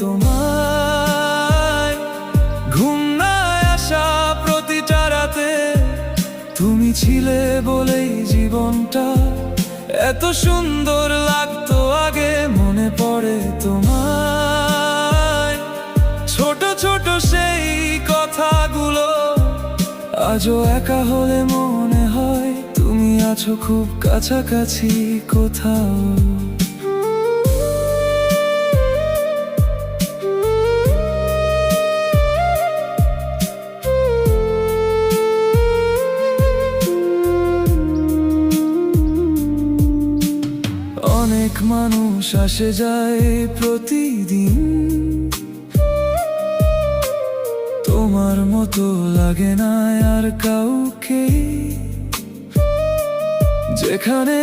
তোমায়। ঘুম না আসা প্রতিটা রাতে তুমি ছিলে বলেই জীবনটা এত সুন্দর লাগতো আগে। মনে পড়ে তোমায়, ছোট ছোট সেই কথাগুলো আজও একা হলে মনে হয় তুমি আছো খুব কাছাকাছি কোথাও। অনেক মানুষ আসে যায় প্রতিদিন, তোমার মতো লাগে না আর কাউকে। যেখানে